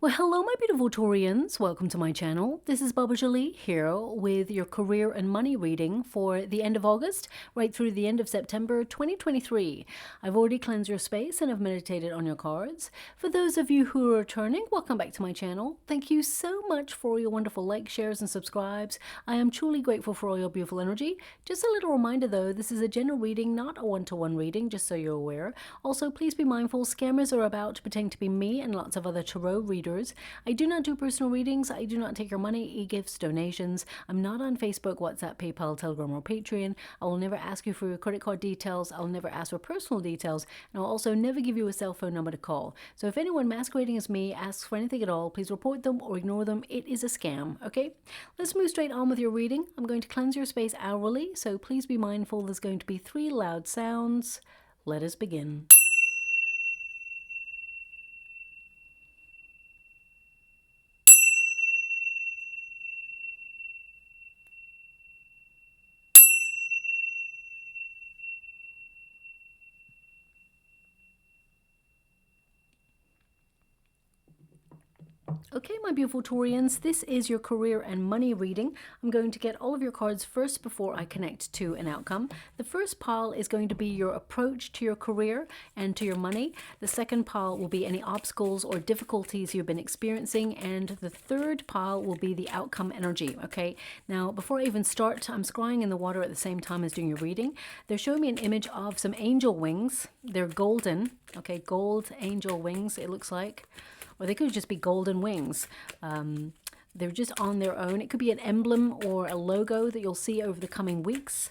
Well, hello, my beautiful Taurians. Welcome to my channel. This is Baba Jolie here with your career and money reading for the end of August, right through the end of September 2023. I've already cleansed your space and have meditated on your cards. For those of you who are returning, welcome back to my channel. Thank you so much for your wonderful likes, shares, and subscribes. I am truly grateful for all your beautiful energy. Just a little reminder though, this is a general reading, not a one-to-one reading, just so you're aware. Also, please be mindful, scammers are about to pretend to be me and lots of other tarot readers. I do not do personal readings. I do not take your money, e-gifts, donations. I'm not on Facebook, WhatsApp, PayPal, Telegram, or Patreon. I will never ask you for your credit card details. I'll never ask for personal details. And I'll also never give you a cell phone number to call. So if anyone masquerading as me asks for anything at all, please report them or ignore them. It is a scam, okay? Let's move straight on with your reading. I'm going to cleanse your space hourly, so please be mindful there's going to be 3 loud sounds. Let us begin. Okay, my beautiful Taurians, this is your career and money reading. I'm going to get all of your cards first before I connect to an outcome. The first pile is going to be your approach to your career and to your money. The second pile will be any obstacles or difficulties you've been experiencing. And the third pile will be the outcome energy, okay? Now, before I even start, I'm scrying in the water at the same time as doing your reading. They're showing me an image of some angel wings. They're golden, okay? Gold angel wings, it looks like. Or they could just be golden wings. They're just on their own. It could be an emblem or a logo that you'll see over the coming weeks.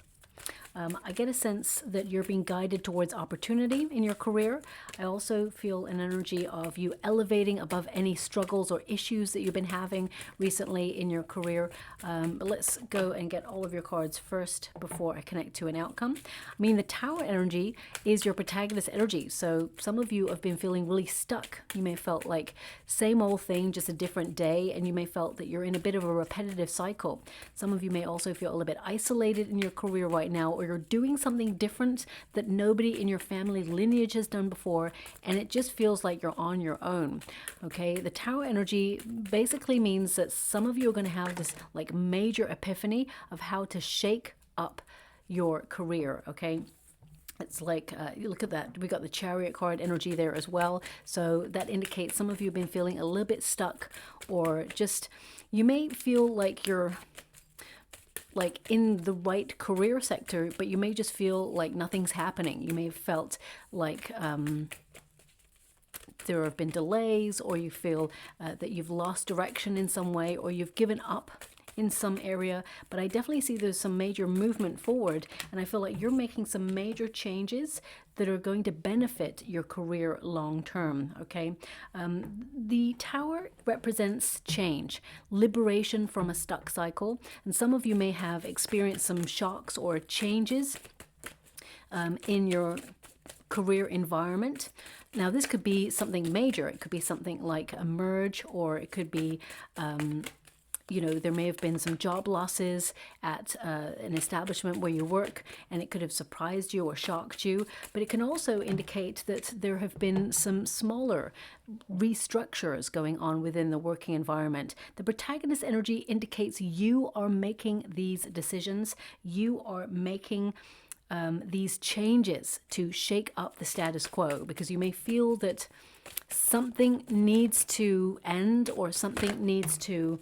I get a sense that you're being guided towards opportunity in your career. I also feel an energy of you elevating above any struggles or issues that you've been having recently in your career. But let's go and get all of your cards first before I connect to an outcome. I mean, the Tower energy is your protagonist energy. So some of you have been feeling really stuck. You may have felt like same old thing, just a different day, and you may have felt that you're in a bit of a repetitive cycle. Some of you may also feel a little bit isolated in your career right now, or you're doing something different that nobody in your family lineage has done before, and it just feels like you're on your own. Okay, the Tower energy basically means that some of you are going to have this like major epiphany of how to shake up your career. Okay, it's like, you look at that, we got the Chariot card energy there as well. So that indicates some of you have been feeling a little bit stuck, or just, you may feel like you're like in the right career sector, but you may just feel like nothing's happening. You may have felt like there have been delays, or you feel that you've lost direction in some way, or you've given up in some area. But I definitely see there's some major movement forward, and I feel like you're making some major changes that are going to benefit your career long term. Okay, the Tower represents change, liberation from a stuck cycle, and some of you may have experienced some shocks or changes in your career environment. Now, this could be something major. It could be something like a merge, or it could be you know, there may have been some job losses at an establishment where you work, and it could have surprised you or shocked you. But it can also indicate that there have been some smaller restructures going on within the working environment. The protagonist energy indicates you are making these decisions. You are making these changes to shake up the status quo, because you may feel that something needs to end, or something needs to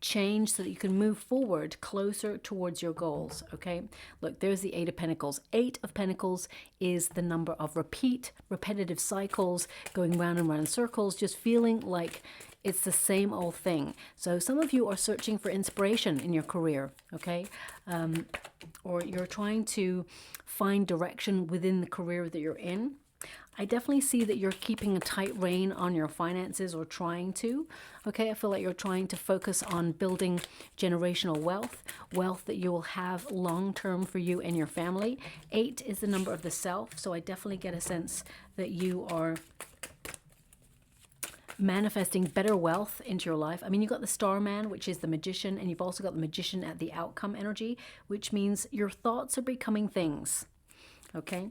change so that you can move forward closer towards your goals. Okay, look, there's the 8 of Pentacles. 8 of Pentacles is the number of repetitive cycles, going round and round in circles, just feeling like it's the same old thing. So some of you are searching for inspiration in your career, okay, or you're trying to find direction within the career that you're in. I definitely see that you're keeping a tight rein on your finances, or trying to. Okay, I feel like you're trying to focus on building generational wealth that you will have long-term for you and your family. 8 is the number of the self, so I definitely get a sense that you are manifesting better wealth into your life. I mean, you've got the Starman, which is the magician, and you've also got the magician at the outcome energy, which means your thoughts are becoming things. Okay,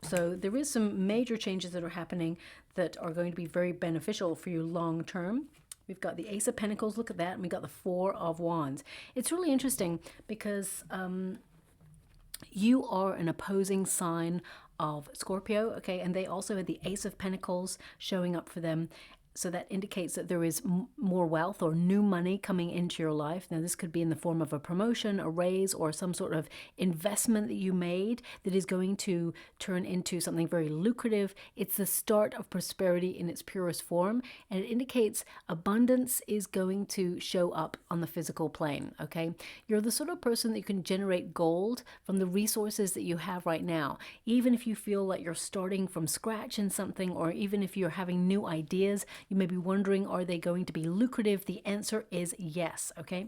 so there is some major changes that are happening that are going to be very beneficial for you long term. We've got the Ace of Pentacles, look at that, and we got the Four of Wands. It's really interesting because you are an opposing sign of Scorpio, okay, and they also had the Ace of Pentacles showing up for them. So that indicates that there is more wealth or new money coming into your life. Now, this could be in the form of a promotion, a raise, or some sort of investment that you made that is going to turn into something very lucrative. It's the start of prosperity in its purest form, and it indicates abundance is going to show up on the physical plane, okay? You're the sort of person that you can generate gold from the resources that you have right now. Even if you feel like you're starting from scratch in something, or even if you're having new ideas, you may be wondering, are they going to be lucrative? The answer is yes, okay?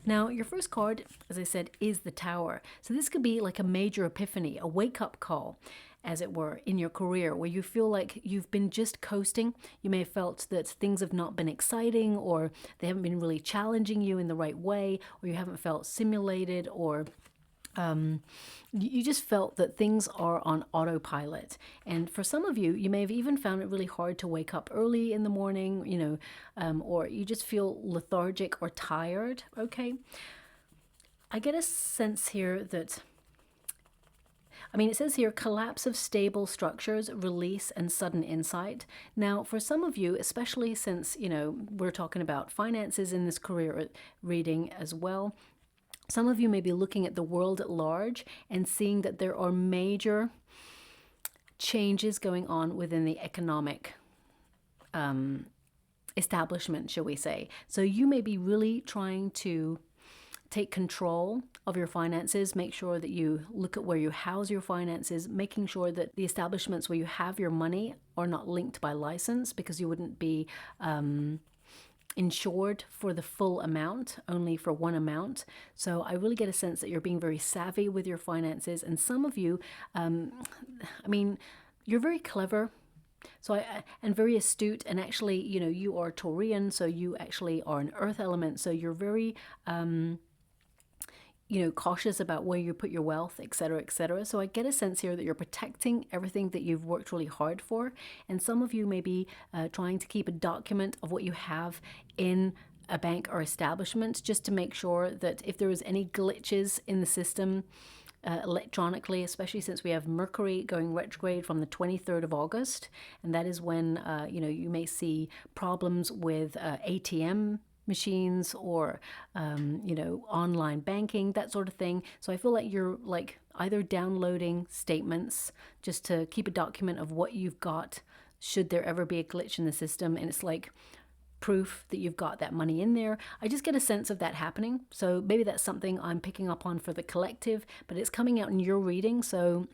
Now, your first card, as I said, is the Tower. So this could be like a major epiphany, a wake-up call, as it were, in your career, where you feel like you've been just coasting. You may have felt that things have not been exciting, or they haven't been really challenging you in the right way, or you haven't felt stimulated, or you just felt that things are on autopilot. And for some of you, you may have even found it really hard to wake up early in the morning, you know, or you just feel lethargic or tired, okay? I get a sense here that, I mean, it says here, collapse of stable structures, release, and sudden insight. Now, for some of you, especially since, you know, we're talking about finances in this career reading as well, some of you may be looking at the world at large and seeing that there are major changes going on within the economic establishment, shall we say. So you may be really trying to take control of your finances, make sure that you look at where you house your finances, making sure that the establishments where you have your money are not linked by license, because you wouldn't be insured for the full amount, only for one amount. So I really get a sense that you're being very savvy with your finances. And some of you, I mean, you're very clever. So and very astute, and actually, you know, you are Taurian, so you actually are an earth element. So you're very, you know, cautious about where you put your wealth, etc., etc. So I get a sense here that you're protecting everything that you've worked really hard for. And some of you may be trying to keep a document of what you have in a bank or establishment, just to make sure that if there is any glitches in the system electronically, especially since we have Mercury going retrograde from the 23rd of August. And that is when, you know, you may see problems with ATM machines, or you know, online banking, that sort of thing. So I feel like you're like either downloading statements just to keep a document of what you've got should there ever be a glitch in the system, and it's like proof that you've got that money in there. I just get a sense of that happening. So maybe that's something I'm picking up on for the collective, but it's coming out in your reading, so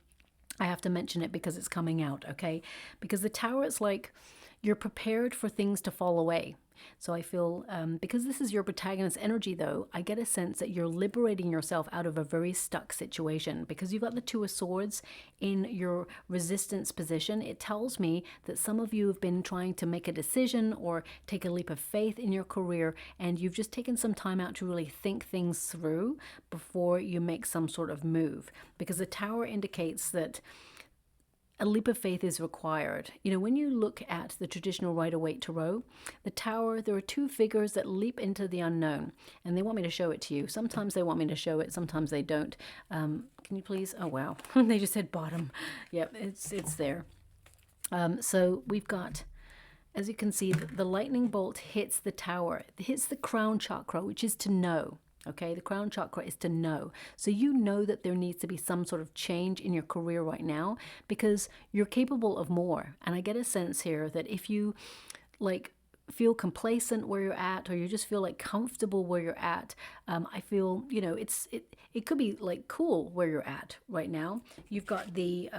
I have to mention it because it's coming out, okay? Because the Tower, it's like you're prepared for things to fall away. So I feel, because this is your protagonist energy though, I get a sense that you're liberating yourself out of a very stuck situation, because you've got the Two of Swords in your resistance position. It tells me that some of you have been trying to make a decision or take a leap of faith in your career, and you've just taken some time out to really think things through before you make some sort of move, because the Tower indicates that a leap of faith is required. You know, when you look at the traditional Rider-Waite Tarot, the Tower, there are two figures that leap into the unknown, and they want me to show it to you. Sometimes they want me to show it, sometimes they don't. Can you please? Oh, wow. They just said bottom. Yep, it's there. So we've got, as you can see, the lightning bolt hits the Tower. It hits the crown chakra, which is to know. Okay, the crown chakra is to know. So you know that there needs to be some sort of change in your career right now, because you're capable of more. And I get a sense here that if you like feel complacent where you're at, or you just feel like comfortable where you're at, I feel, you know, it could be like cool where you're at right now. You've got the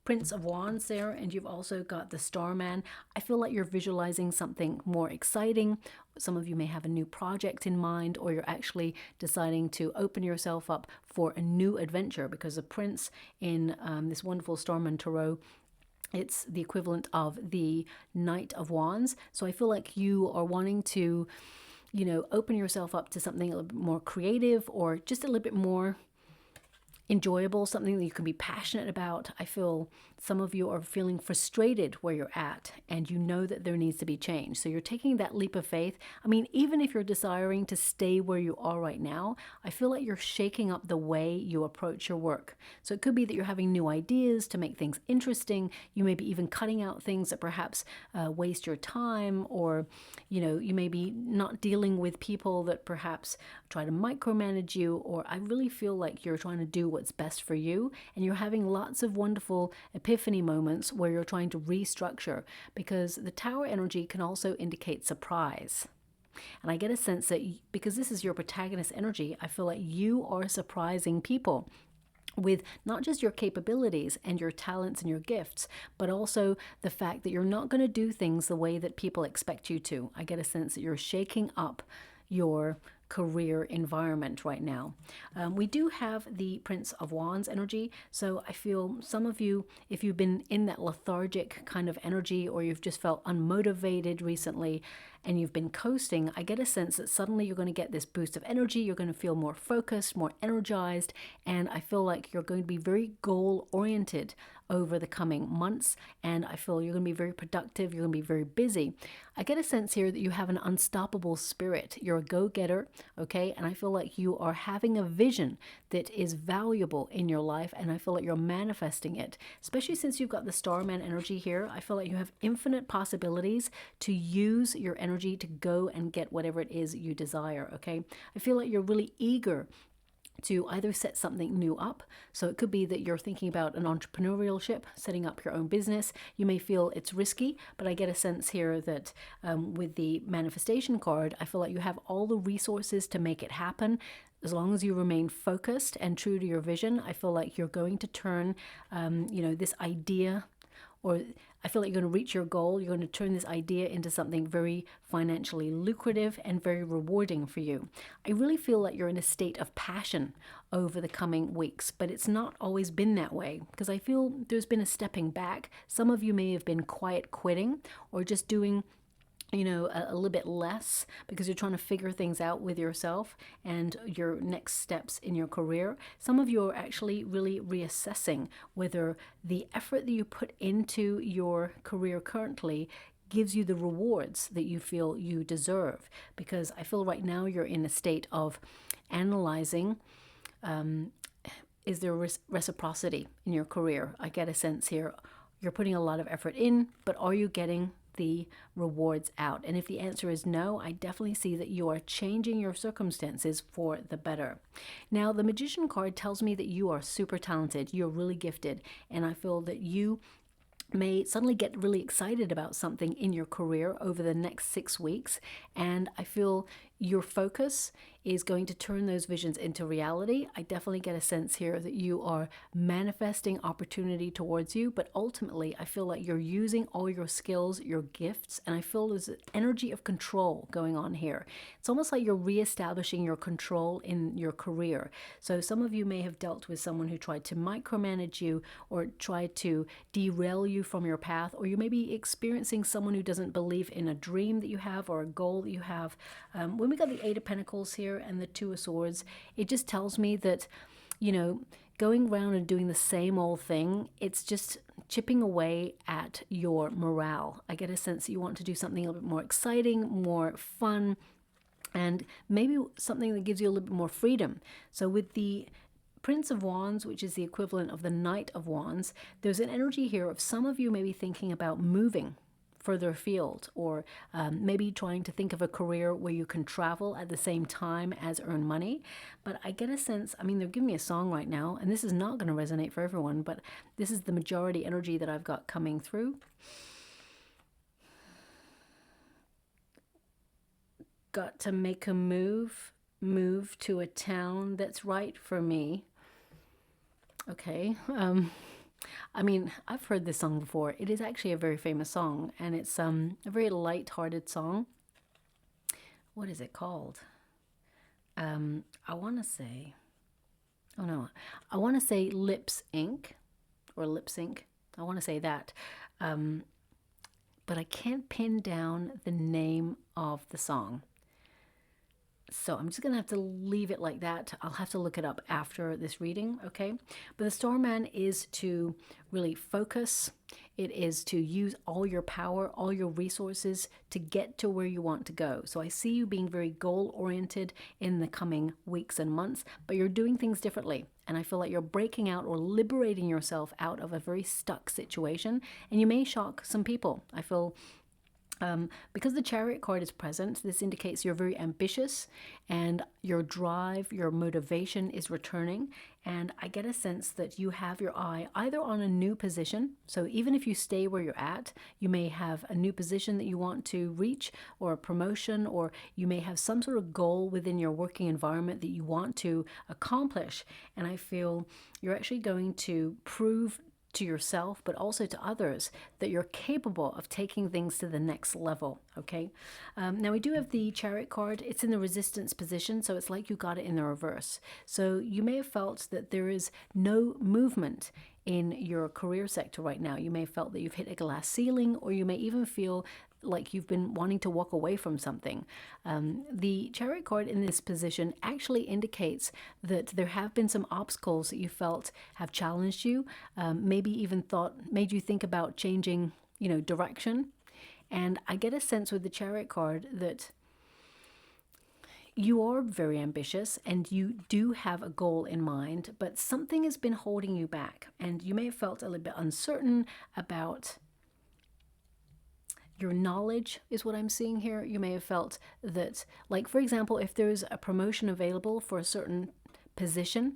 Prince of Wands there, and you've also got the Starman. I feel like you're visualizing something more exciting. Some of you may have a new project in mind, or you're actually deciding to open yourself up for a new adventure, because the Prince in this wonderful Starman Tarot, it's the equivalent of the Knight of Wands. So I feel like you are wanting to, you know, open yourself up to something a little bit more creative, or just a little bit more enjoyable, something that you can be passionate about. I feel some of you are feeling frustrated where you're at, and you know that there needs to be change. So you're taking that leap of faith. I mean, even if you're desiring to stay where you are right now, I feel like you're shaking up the way you approach your work. So it could be that you're having new ideas to make things interesting. You may be even cutting out things that perhaps waste your time, or you may be not dealing with people that perhaps try to micromanage you. Or I really feel like you're trying to do what's best for you, and you're having lots of wonderful epiphany moments where you're trying to restructure, because the Tower energy can also indicate surprise. And I get a sense that because this is your protagonist energy, I feel like you are surprising people with not just your capabilities and your talents and your gifts, but also the fact that you're not going to do things the way that people expect you to. I get a sense that you're shaking up your career environment right now. We do have the Prince of Wands energy, so I feel some of you, if you've been in that lethargic kind of energy, or you've just felt unmotivated recently and you've been coasting, I get a sense that suddenly you're going to get this boost of energy. You're going to feel more focused, more energized, and I feel like you're going to be very goal oriented over the coming months, and I feel you're going to be very productive. You're going to be very busy. I get a sense here that you have an unstoppable spirit. You're a go-getter, okay? And I feel like you are having a vision that is valuable in your life, and I feel like you're manifesting it, especially since you've got the Starman energy here. I feel like you have infinite possibilities to use your energy to go and get whatever it is you desire, okay? I feel like you're really eager to either set something new up. So it could be that you're thinking about an entrepreneurship, setting up your own business. You may feel it's risky, but I get a sense here that with the manifestation card, I feel like you have all the resources to make it happen. As long as you remain focused and true to your vision, I feel like you're going to turn, this idea, or I feel like you're going to reach your goal. You're going to turn this idea into something very financially lucrative and very rewarding for you. I really feel like you're in a state of passion over the coming weeks, but it's not always been that way, because I feel there's been a stepping back. Some of you may have been quiet quitting, or just doing a little bit less because you're trying to figure things out with yourself and your next steps in your career. Some of you are actually really reassessing whether the effort that you put into your career currently gives you the rewards that you feel you deserve, because I feel right now you're in a state of analyzing, is there reciprocity in your career? I get a sense here you're putting a lot of effort in, but are you getting the rewards out? And if the answer is no, I definitely see that you are changing your circumstances for the better. Now, the Magician card tells me that you are super talented, you're really gifted, and I feel that you may suddenly get really excited about something in your career over the next 6 weeks, and I feel your focus is going to turn those visions into reality. I definitely get a sense here that you are manifesting opportunity towards you, but ultimately I feel like you're using all your skills, your gifts, and I feel there's an energy of control going on here. It's almost like you're reestablishing your control in your career. So some of you may have dealt with someone who tried to micromanage you or tried to derail you from your path, or you may be experiencing someone who doesn't believe in a dream that you have or a goal that you have. When we got the Eight of Pentacles here and the Two of Swords, it just tells me that, going around and doing the same old thing, it's just chipping away at your morale. I get a sense that you want to do something a little bit more exciting, more fun, and maybe something that gives you a little bit more freedom. So with the Prince of Wands, which is the equivalent of the Knight of Wands, there's an energy here of some of you maybe thinking about moving further afield, or maybe trying to think of a career where you can travel at the same time as earn money. But I get a sense, they're giving me a song right now, and this is not going to resonate for everyone, but this is the majority energy that I've got coming through. Got to make a move to a town that's right for me. Okay. I've heard this song before. It is actually a very famous song, and it's a very light-hearted song. What is it called? I want to say Lips Inc. or Lip Sync. I want to say that. But I can't pin down the name of the song. So I'm just going to have to leave it like that. I'll have to look it up after this reading, okay? But the Starman is to really focus. It is to use all your power, all your resources to get to where you want to go. So I see you being very goal-oriented in the coming weeks and months, but you're doing things differently. And I feel like you're breaking out or liberating yourself out of a very stuck situation. And you may shock some people. I feel because the Chariot card is present, this indicates you're very ambitious and your drive, your motivation is returning. And I get a sense that you have your eye either on a new position. So even if you stay where you're at, you may have a new position that you want to reach, or a promotion, or you may have some sort of goal within your working environment that you want to accomplish. And I feel you're actually going to prove to yourself, but also to others, that you're capable of taking things to the next level, okay? Now we do have the Chariot card. It's in the resistance position, so it's like you got it in the reverse. So you may have felt that there is no movement in your career sector right now. You may have felt that you've hit a glass ceiling, or you may even feel like you've been wanting to walk away from something. The Chariot card in this position actually indicates that there have been some obstacles that you felt have challenged you, maybe even made you think about changing, direction. And I get a sense with the Chariot card that you are very ambitious and you do have a goal in mind, but something has been holding you back, and you may have felt a little bit uncertain about your knowledge, is what I'm seeing here. You may have felt that, like, for example, if there's a promotion available for a certain position,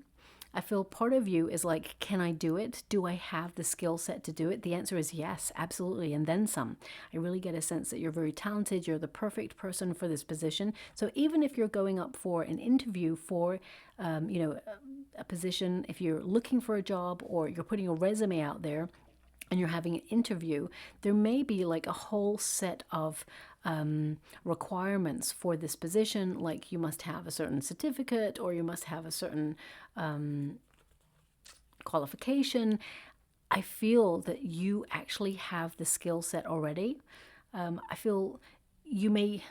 I feel part of you is like, can I do it? Do I have the skill set to do it? The answer is yes, absolutely, and then some. I really get a sense that you're very talented. You're the perfect person for this position. So even if you're going up for an interview for, a position, if you're looking for a job or you're putting a resume out there, and you're having an interview, there may be like a whole set of requirements for this position, like you must have a certain certificate, or you must have a certain qualification. I feel that you actually have the skill set already. I feel you may...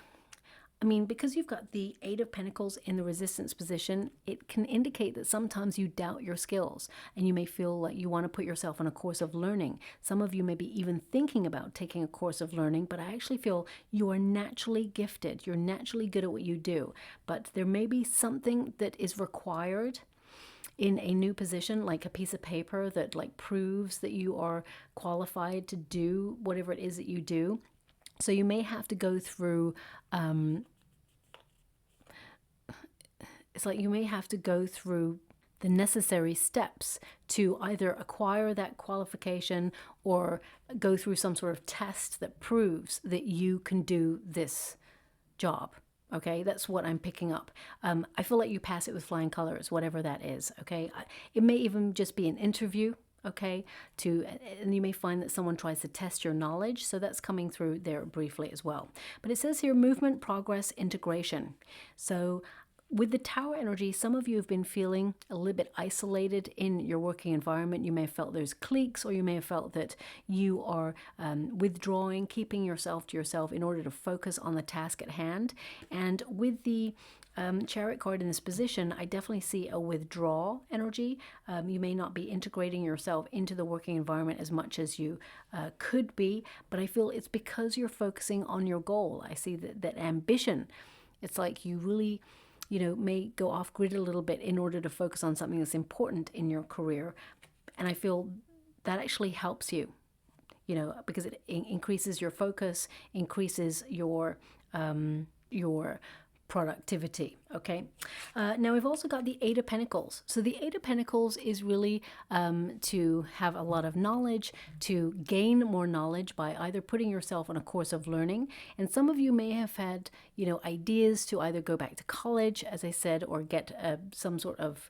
because you've got the Eight of Pentacles in the resistance position, it can indicate that sometimes you doubt your skills and you may feel like you want to put yourself on a course of learning. Some of you may be even thinking about taking a course of learning, but I actually feel you are naturally gifted. You're naturally good at what you do, but there may be something that is required in a new position, like a piece of paper that like proves that you are qualified to do whatever it is that you do. So you may have to go through, it's like you may have to go through the necessary steps to either acquire that qualification or go through some sort of test that proves that you can do this job. Okay, that's what I'm picking up. I feel like you pass it with flying colors, whatever that is. Okay, it may even just be an interview. Okay, and you may find that someone tries to test your knowledge, so that's coming through there briefly as well. But it says here movement, progress, integration. So with the Tower energy, some of you have been feeling a little bit isolated in your working environment. You may have felt there's cliques, or you may have felt that you are withdrawing, keeping yourself to yourself in order to focus on the task at hand. And with the Chariot card in this position, I definitely see a withdrawal energy. You may not be integrating yourself into the working environment as much as you could be, but I feel it's because you're focusing on your goal. I see that ambition. It's like you really, may go off grid a little bit in order to focus on something that's important in your career. And I feel that actually helps you, because it increases your focus, increases your productivity. Okay, now we've also got the Eight of Pentacles. So the Eight of Pentacles is really to have a lot of knowledge, to gain more knowledge by either putting yourself on a course of learning. And some of you may have had ideas to either go back to college, as I said, or get some sort of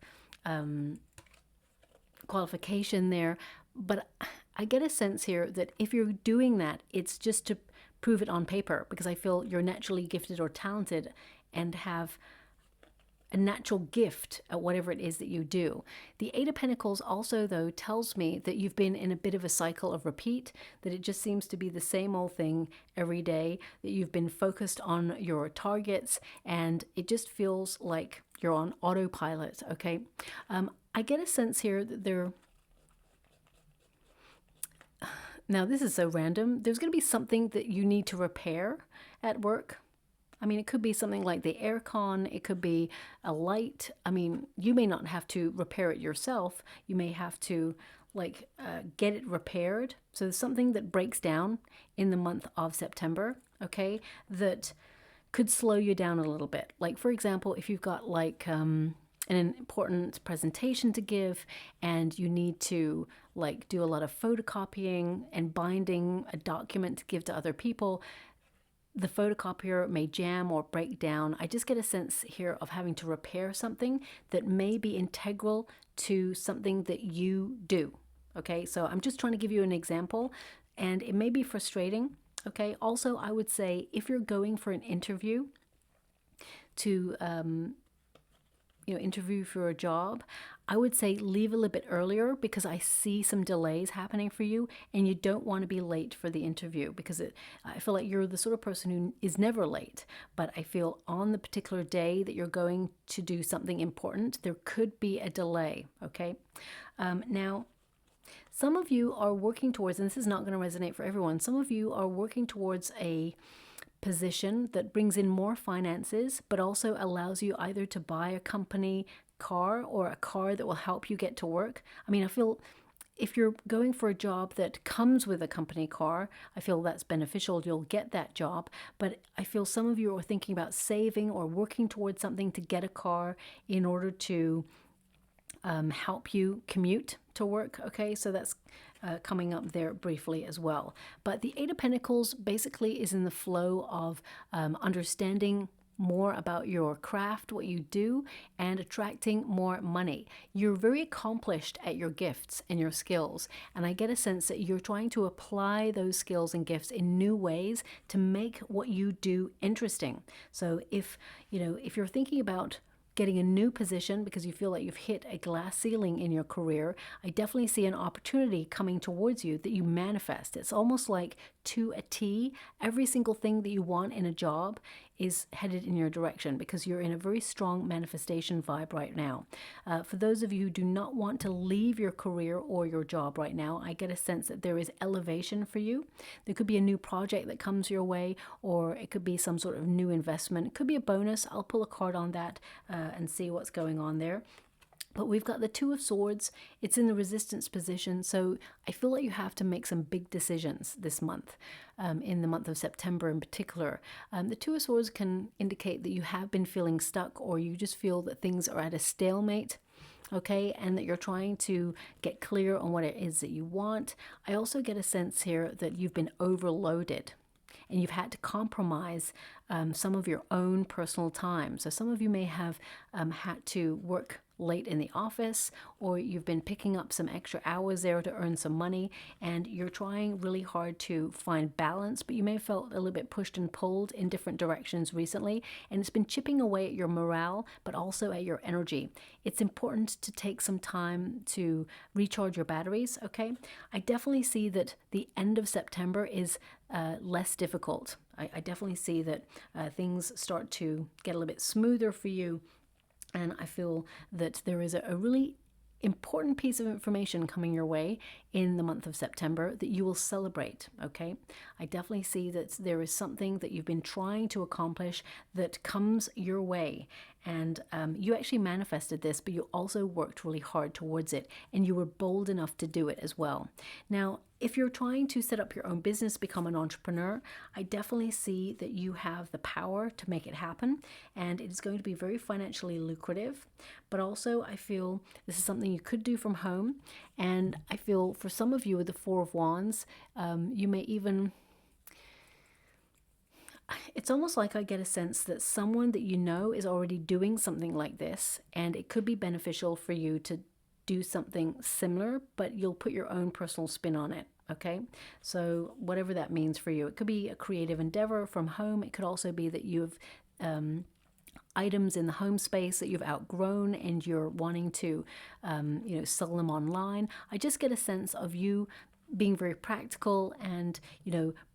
qualification there. But I get a sense here that if you're doing that, it's just to prove it on paper, because I feel you're naturally gifted or talented and have a natural gift at whatever it is that you do. The Eight of Pentacles also, though, tells me that you've been in a bit of a cycle of repeat, that it just seems to be the same old thing every day, that you've been focused on your targets, and it just feels like you're on autopilot, okay? I get a sense here that now this is so random, there's going to be something that you need to repair at work. I mean, it could be something like the aircon, it could be a light. I mean, you may not have to repair it yourself. You may have to get it repaired. So there's something that breaks down in the month of September, okay, that could slow you down a little bit. Like, for example, if you've got an important presentation to give and you need to do a lot of photocopying and binding a document to give to other people, the photocopier may jam or break down. I just get a sense here of having to repair something that may be integral to something that you do. Okay, so I'm just trying to give you an example, and it may be frustrating. Okay, also I would say if you're going for an interview to interview for a job, I would say leave a little bit earlier, because I see some delays happening for you and you don't want to be late for the interview, because I feel like you're the sort of person who is never late. But I feel on the particular day that you're going to do something important, there could be a delay, okay? Now, some of you are working towards, and this is not going to resonate for everyone, some of you are working towards a position that brings in more finances, but also allows you either to buy a company car or a car that will help you get to work. I mean, I feel if you're going for a job that comes with a company car, I feel that's beneficial. You'll get that job. But I feel some of you are thinking about saving or working towards something to get a car in order to help you commute to work. Okay, so that's coming up there briefly as well. But the Eight of Pentacles basically is in the flow of understanding more about your craft, what you do, and attracting more money. You're very accomplished at your gifts and your skills, and I get a sense that you're trying to apply those skills and gifts in new ways to make what you do interesting. So if you're thinking about getting a new position because you feel like you've hit a glass ceiling in your career, I definitely see an opportunity coming towards you that you manifest. It's almost like to a T, every single thing that you want in a job is headed in your direction, because you're in a very strong manifestation vibe right now. For those of you who do not want to leave your career or your job right now, I get a sense that there is elevation for you. There could be a new project that comes your way, or it could be some sort of new investment. It could be a bonus. I'll pull a card on that and see what's going on there. But we've got the Two of Swords. It's in the resistance position. So I feel like you have to make some big decisions this month, in the month of September in particular. The Two of Swords can indicate that you have been feeling stuck, or you just feel that things are at a stalemate. Okay, and that you're trying to get clear on what it is that you want. I also get a sense here that you've been overloaded, and you've had to compromise some of your own personal time. So some of you may have had to work late in the office, or you've been picking up some extra hours there to earn some money, and you're trying really hard to find balance, but you may have felt a little bit pushed and pulled in different directions recently, and it's been chipping away at your morale, but also at your energy. It's important to take some time to recharge your batteries, okay? I definitely see that the end of September is less difficult. I definitely see that things start to get a little bit smoother for you. And I feel that there is a really important piece of information coming your way in the month of September that you will celebrate, okay? I definitely see that there is something that you've been trying to accomplish that comes your way. And you actually manifested this, but you also worked really hard towards it, and you were bold enough to do it as well. Now, if you're trying to set up your own business, become an entrepreneur, I definitely see that you have the power to make it happen, and it is going to be very financially lucrative. But also, I feel this is something you could do from home, and I feel for some of you with the Four of Wands, you may even... It's almost like I get a sense that someone that you know is already doing something like this, and it could be beneficial for you to do something similar, but you'll put your own personal spin on it, okay? So whatever that means for you, it could be a creative endeavor from home. It could also be that you've items in the home space that you've outgrown and you're wanting to, sell them online. I just get a sense of you being very practical and,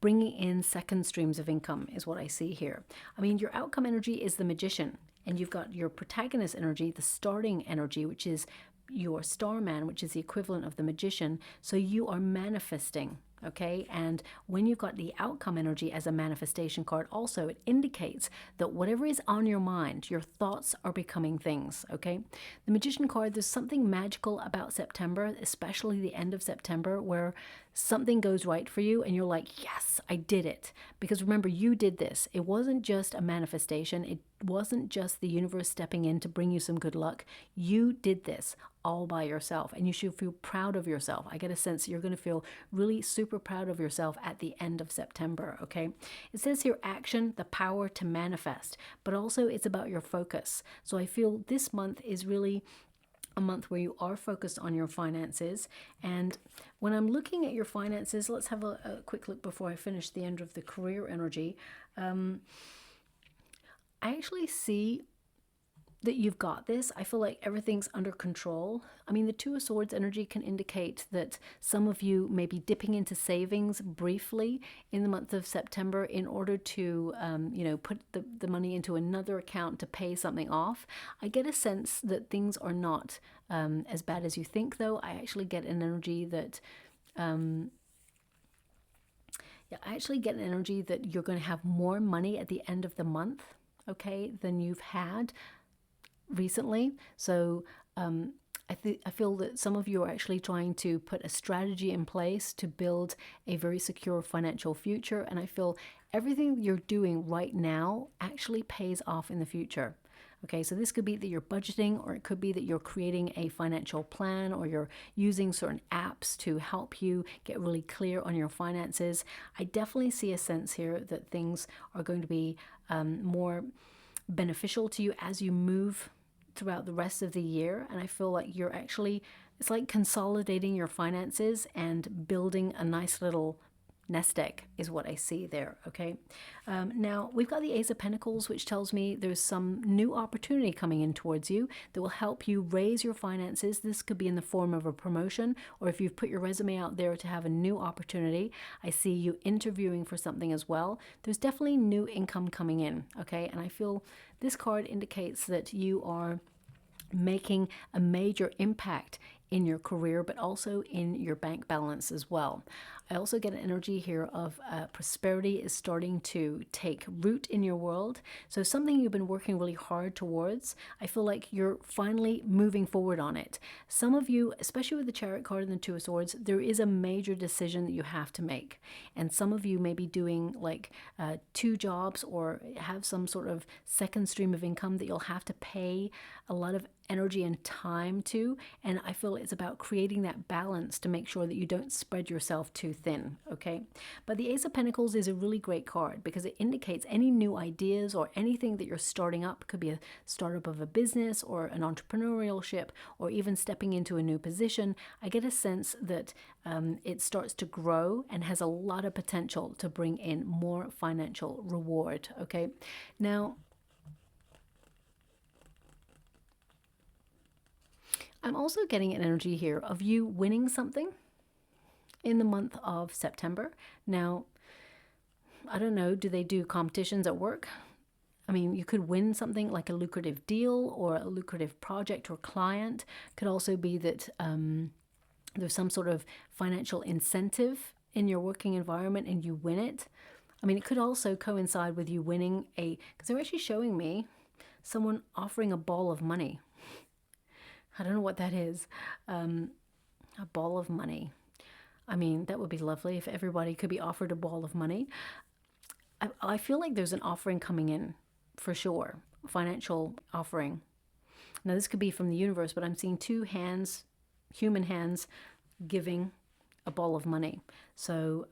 bringing in second streams of income is what I see here. I mean, your outcome energy is the Magician, and you've got your protagonist energy, the starting energy, which is your Starman, which is the equivalent of the Magician. So you are manifesting. Okay, and when you've got the outcome energy as a manifestation card, also it indicates that whatever is on your mind, your thoughts are becoming things. Okay, the Magician card, there's something magical about September, especially the end of September, where something goes right for you and you're like, yes, I did it. Because remember, you did this. It wasn't just a manifestation. It wasn't just the universe stepping in to bring you some good luck. You did this all by yourself, and you should feel proud of yourself. I get a sense you're going to feel really super proud of yourself at the end of September. Okay, it says here action, the power to manifest, but also it's about your focus. So I feel this month is really a month where you are focused on your finances. And when I'm looking at your finances, let's have a quick look before I finish the end of the career energy. I actually see that you've got this. I feel like everything's under control. I mean, the Two of Swords energy can indicate that some of you may be dipping into savings briefly in the month of September in order to, put the money into another account to pay something off. I get a sense that things are not as bad as you think, though. I actually get an energy that... I actually get an energy that you're going to have more money at the end of the month, okay, than you've had recently. So I feel that some of you are actually trying to put a strategy in place to build a very secure financial future, and I feel everything you're doing right now actually pays off in the future. Okay, so this could be that you're budgeting, or it could be that you're creating a financial plan, or you're using certain apps to help you get really clear on your finances. I definitely see a sense here that things are going to be more beneficial to you as you move throughout the rest of the year. And I feel like you're actually, it's like consolidating your finances and building a nice little nest egg is what I see there. Okay, now we've got the Ace of Pentacles, which tells me there's some new opportunity coming in towards you that will help you raise your finances. This could be in the form of a promotion, or if you've put your resume out there to have a new opportunity. I see you interviewing for something as well. There's definitely new income coming in. Okay, and I feel this card indicates that you are making a major impact in your career, but also in your bank balance as well. I also get an energy here of prosperity is starting to take root in your world. So something you've been working really hard towards, I feel like you're finally moving forward on it. Some of you, especially with the Chariot card and the Two of Swords, there is a major decision that you have to make. And some of you may be doing like 2 jobs, or have some sort of second stream of income that you'll have to pay a lot of energy and time to. And I feel it's about creating that balance to make sure that you don't spread yourself too thin. Okay, but the Ace of Pentacles is a really great card because it indicates any new ideas or anything that you're starting up. It could be a startup of a business or an entrepreneurship, or even stepping into a new position. I get a sense that it starts to grow and has a lot of potential to bring in more financial reward. Okay, now I'm also getting an energy here of you winning something in the month of September. Now, I don't know, do they do competitions at work? I mean, you could win something like a lucrative deal or a lucrative project or client. Could also be that there's some sort of financial incentive in your working environment and you win it. I mean, it could also coincide with you winning because they're actually showing me someone offering a ball of money. I don't know what that is. A ball of money. I mean, that would be lovely if everybody could be offered a ball of money. I feel like there's an offering coming in for sure, financial offering. Now, this could be from the universe, but I'm seeing 2 hands, human hands, giving a ball of money. So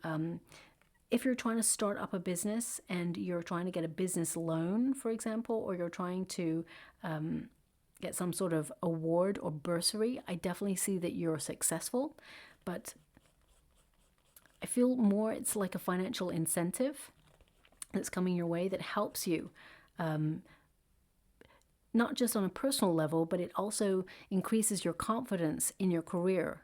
if you're trying to start up a business and you're trying to get a business loan, for example, or you're trying to get some sort of award or bursary, I definitely see that you're successful, but I feel more it's like a financial incentive that's coming your way that helps you not just on a personal level, but it also increases your confidence in your career.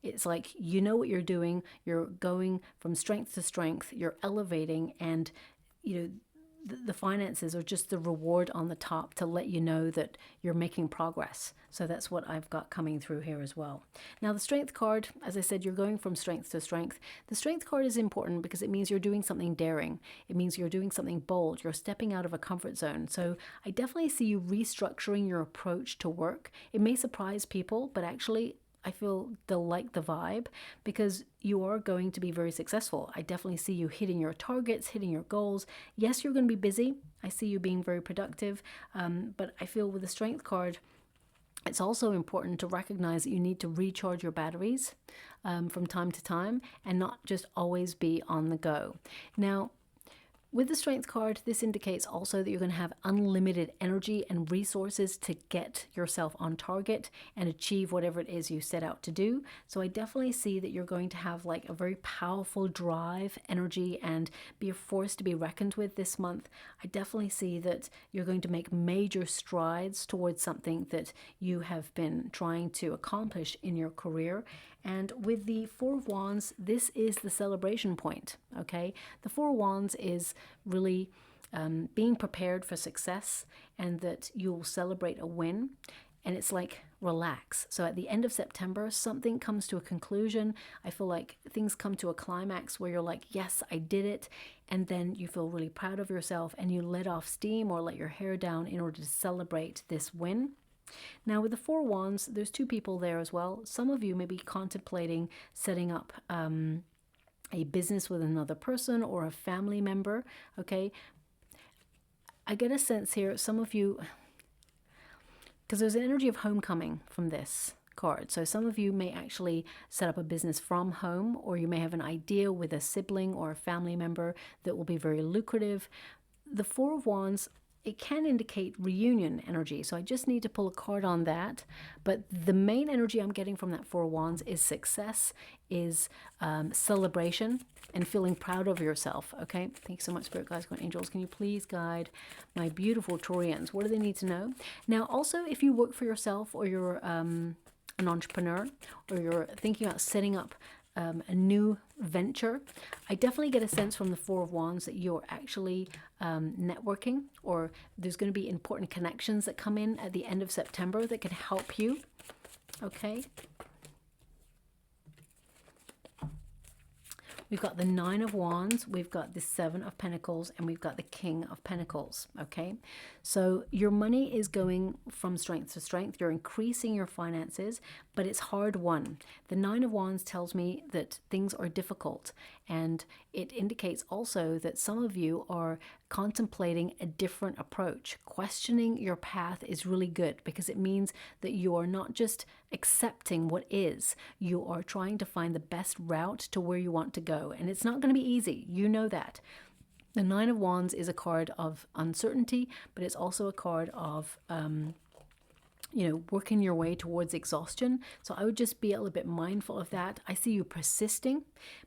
It's like you know what you're doing, you're going from strength to strength, you're elevating, and you know the finances are just the reward on the top to let you know that you're making progress. So that's what I've got coming through here as well. Now the strength card, as I said, you're going from strength to strength. The strength card is important because it means you're doing something daring. It means you're doing something bold. You're stepping out of a comfort zone. So I definitely see you restructuring your approach to work. It may surprise people, but actually I feel they'll like the vibe because you are going to be very successful. I definitely see you hitting your targets, hitting your goals. Yes, you're going to be busy. I see you being very productive. But I feel with the strength card, it's also important to recognize that you need to recharge your batteries from time to time and not just always be on the go. Now, with the strength card, this indicates also that you're going to have unlimited energy and resources to get yourself on target and achieve whatever it is you set out to do. So I definitely see that you're going to have like a very powerful drive, energy, and be a force to be reckoned with this month. I definitely see that you're going to make major strides towards something that you have been trying to accomplish in your career. And with the Four of Wands, this is the celebration point, okay? The Four of Wands is really being prepared for success and that you'll celebrate a win. And it's like, relax. So at the end of September, something comes to a conclusion. I feel like things come to a climax where you're like, yes, I did it. And then you feel really proud of yourself and you let off steam or let your hair down in order to celebrate this win. Now with the Four of Wands, there's two people there as well. Some of you may be contemplating setting up a business with another person or a family member, okay? I get a sense here, some of you, because there's an energy of homecoming from this card. So some of you may actually set up a business from home, or you may have an idea with a sibling or a family member that will be very lucrative. The Four of Wands, it can indicate reunion energy. So I just need to pull a card on that. But the main energy I'm getting from that Four of Wands is success, is celebration, and feeling proud of yourself. Okay, thanks so much, Spirit Guides, and Angels. Can you please guide my beautiful Taurians? What do they need to know? Now, also, if you work for yourself or you're an entrepreneur or you're thinking about setting up a new venture, I definitely get a sense from the Four of Wands that you're actually networking, or there's going to be important connections that come in at the end of September that can help you. Okay. We've got the Nine of Wands, we've got the Seven of Pentacles, and we've got the King of Pentacles, okay? So your money is going from strength to strength. You're increasing your finances, but it's hard won. The Nine of Wands tells me that things are difficult, and it indicates also that some of you are contemplating a different approach. Questioning your path is really good because it means that you are not just accepting what is, you are trying to find the best route to where you want to go. And it's not going to be easy. You know that. The Nine of Wands is a card of uncertainty, but it's also a card of working your way towards exhaustion. So I would just be a little bit mindful of that. I see you persisting,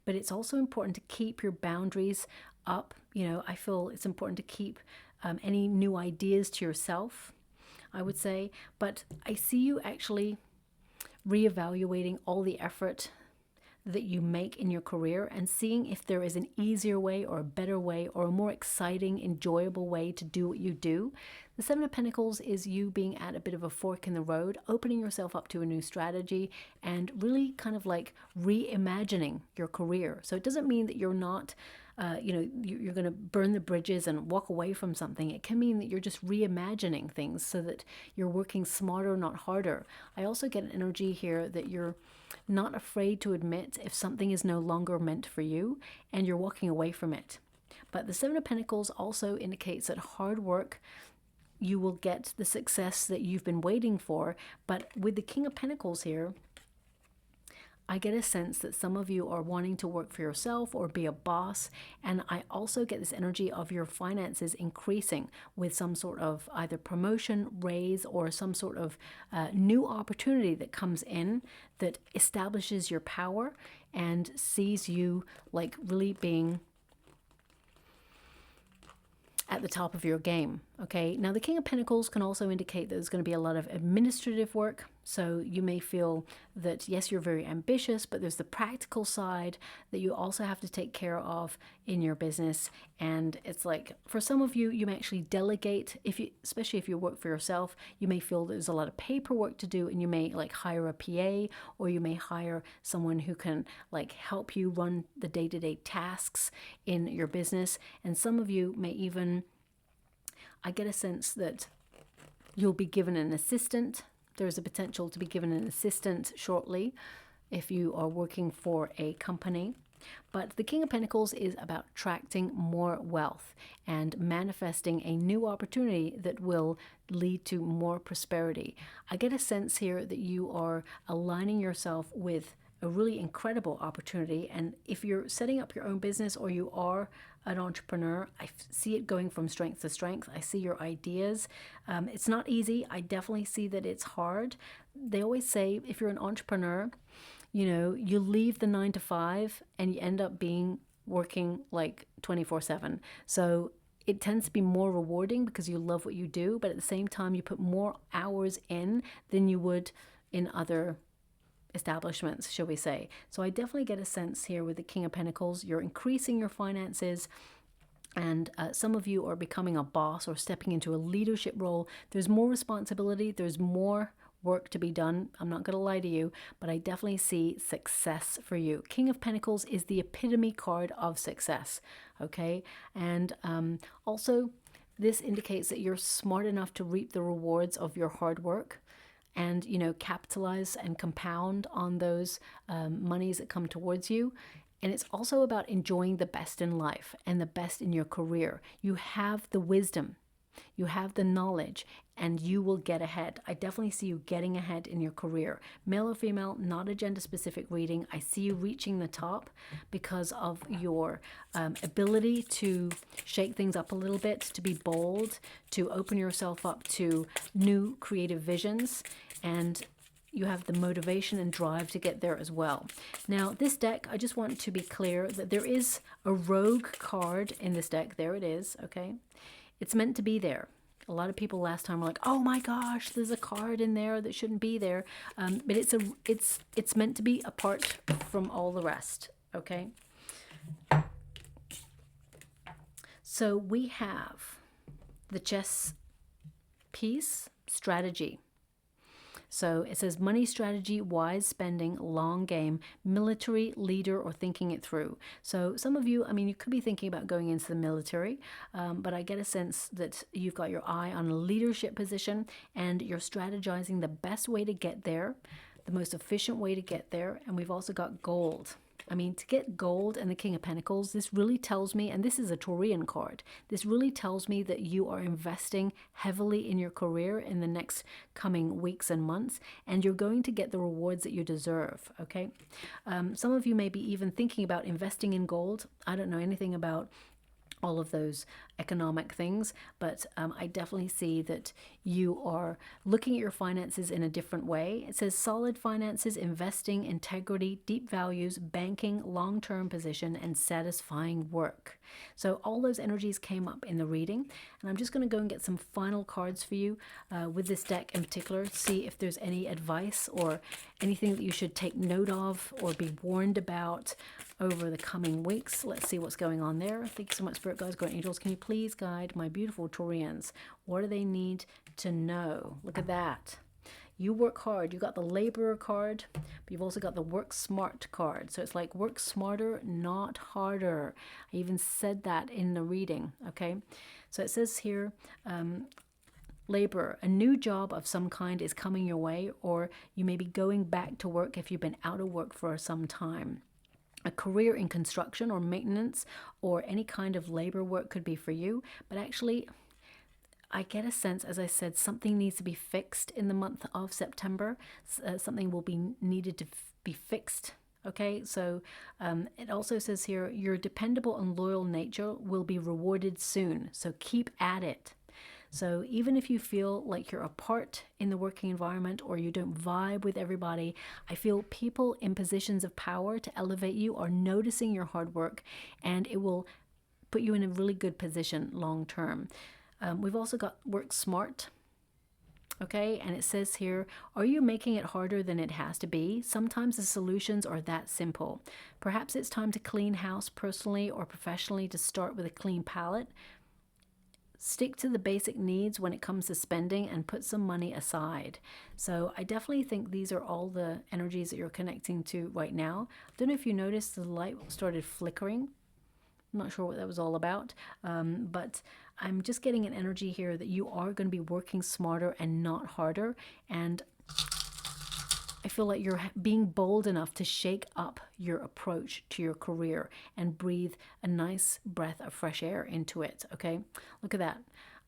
but it's also important to keep your boundaries up. I feel it's important to keep any new ideas to yourself, I would say. But I see you actually reevaluating all the effort that you make in your career and seeing if there is an easier way or a better way or a more exciting, enjoyable way to do what you do. The Seven of Pentacles is you being at a bit of a fork in the road, opening yourself up to a new strategy and really kind of like reimagining your career. So it doesn't mean that you're not you're going to burn the bridges and walk away from something. It can mean that you're just reimagining things so that you're working smarter, not harder. I also get an energy here that you're not afraid to admit if something is no longer meant for you and you're walking away from it. But the Seven of Pentacles also indicates that hard work, you will get the success that you've been waiting for. But with the King of Pentacles here, I get a sense that some of you are wanting to work for yourself or be a boss. And I also get this energy of your finances increasing with some sort of either promotion, raise, or some sort of new opportunity that comes in that establishes your power and sees you like really being at the top of your game. Okay, now the King of Pentacles can also indicate that there's going to be a lot of administrative work. So you may feel that, yes, you're very ambitious, but there's the practical side that you also have to take care of in your business. And it's like, for some of you, you may actually delegate, especially if you work for yourself, you may feel there's a lot of paperwork to do, and you may like hire a PA, or you may hire someone who can like help you run the day-to-day tasks in your business. And some of you may even, I get a sense that you'll be given an assistant. There's a potential to be given an assistant shortly if you are working for a company. But the King of Pentacles is about attracting more wealth and manifesting a new opportunity that will lead to more prosperity. I get a sense here that you are aligning yourself with a really incredible opportunity. And if you're setting up your own business, or you are an entrepreneur, I see it going from strength to strength. I see your ideas. It's not easy. I definitely see that it's hard. They always say if you're an entrepreneur, you know, you leave the 9 to 5 and you end up working like 24/7. So it tends to be more rewarding because you love what you do, but at the same time, you put more hours in than you would in other establishments, shall we say. So I definitely get a sense here with the King of Pentacles, you're increasing your finances, and some of you are becoming a boss or stepping into a leadership role. There's more responsibility, there's more work to be done. I'm not going to lie to you, but I definitely see success for you. King of Pentacles is the epitome card of success, okay? And also, this indicates that you're smart enough to reap the rewards of your hard work, and, you know, capitalize and compound on those monies that come towards you. And it's also about enjoying the best in life and the best in your career. You have the wisdom, you have the knowledge, and you will get ahead. I definitely see you getting ahead in your career. Male or female, not a gender specific reading. I see you reaching the top because of your ability to shake things up a little bit, to be bold, to open yourself up to new creative visions, and you have the motivation and drive to get there as well. Now, this deck, I just want to be clear that there is a rogue card in this deck. There it is, okay? It's meant to be there. A lot of people last time were like, "Oh my gosh, there's a card in there that shouldn't be there," but it's meant to be apart from all the rest. Okay. So we have the chess piece, strategy. So it says money strategy, wise spending, long game, military, leader, or thinking it through. So some of you, I mean, you could be thinking about going into the military, but I get a sense that you've got your eye on a leadership position and you're strategizing the best way to get there, the most efficient way to get there. And we've also got gold. I mean, to get gold and the King of Pentacles, this really tells me, and this is a Taurian card, this really tells me that you are investing heavily in your career in the next coming weeks and months, and you're going to get the rewards that you deserve, okay? Some of you may be even thinking about investing in gold. I don't know anything about all of those economic things, but I definitely see that you are looking at your finances in a different way. It says solid finances, investing, integrity, deep values, banking, long-term position, and satisfying work. So all those energies came up in the reading, and I'm just going to go and get some final cards for you with this deck in particular, see if there's any advice or anything that you should take note of or be warned about over the coming weeks. Let's see what's going on there. Thank you so much, Spirit Guides, Guardian Angels. Can you please guide my beautiful Taurians? What do they need to know? Look at that. You work hard. You got the laborer card, but you've also got the work smart card. So it's like work smarter, not harder. I even said that in the reading, okay? So it says here, labor, a new job of some kind is coming your way, or you may be going back to work if you've been out of work for some time. A career in construction or maintenance or any kind of labor work could be for you, but actually I get a sense, as I said, something needs to be fixed in the month of September. Something will be needed to be fixed. Okay, so it also says here, your dependable and loyal nature will be rewarded soon. So keep at it. So even if you feel like you're apart in the working environment or you don't vibe with everybody, I feel people in positions of power to elevate you are noticing your hard work, and it will put you in a really good position long term. We've also got work smart. Okay, and it says here, are you making it harder than it has to be? Sometimes the solutions are that simple. Perhaps it's time to clean house personally or professionally, to start with a clean palette. Stick to the basic needs when it comes to spending and put some money aside. So I definitely think these are all the energies that you're connecting to right now. I don't know if you noticed the light started flickering. I'm not sure what that was all about, but I'm just getting an energy here that you are going to be working smarter and not harder. And I feel like you're being bold enough to shake up your approach to your career and breathe a nice breath of fresh air into it, okay? Look at that.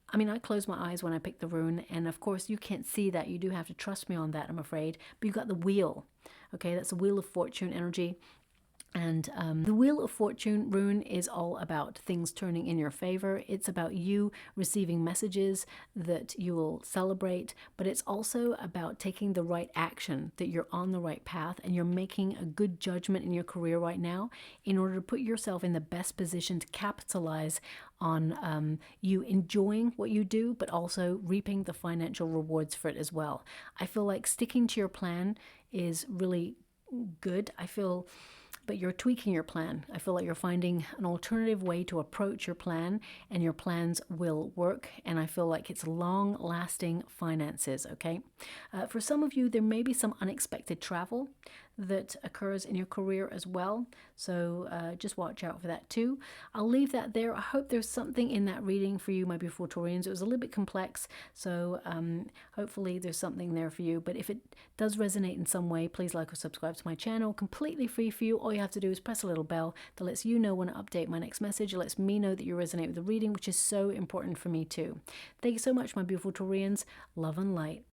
I mean, I close my eyes when I pick the rune, and of course you can't see that. You do have to trust me on that, I'm afraid. But you've got the wheel, okay? That's the Wheel of Fortune energy. And the Wheel of Fortune rune is all about things turning in your favor. It's about you receiving messages that you will celebrate, but it's also about taking the right action, that you're on the right path and you're making a good judgment in your career right now in order to put yourself in the best position to capitalize on you enjoying what you do, but also reaping the financial rewards for it as well. I feel like sticking to your plan is really good. But you're tweaking your plan. I feel like you're finding an alternative way to approach your plan, and your plans will work. And I feel like it's long-lasting finances, okay? For some of you, there may be some unexpected travel that occurs in your career as well. So just watch out for that too. I'll leave that there. I hope there's something in that reading for you, my beautiful Taurians. It was a little bit complex, so hopefully there's something there for you. But if it does resonate in some way, please like or subscribe to my channel. Completely free for you. All you have to do is press a little bell that lets you know when I update my next message. It lets me know that you resonate with the reading, which is so important for me too. Thank you so much, my beautiful Taurians. Love and light.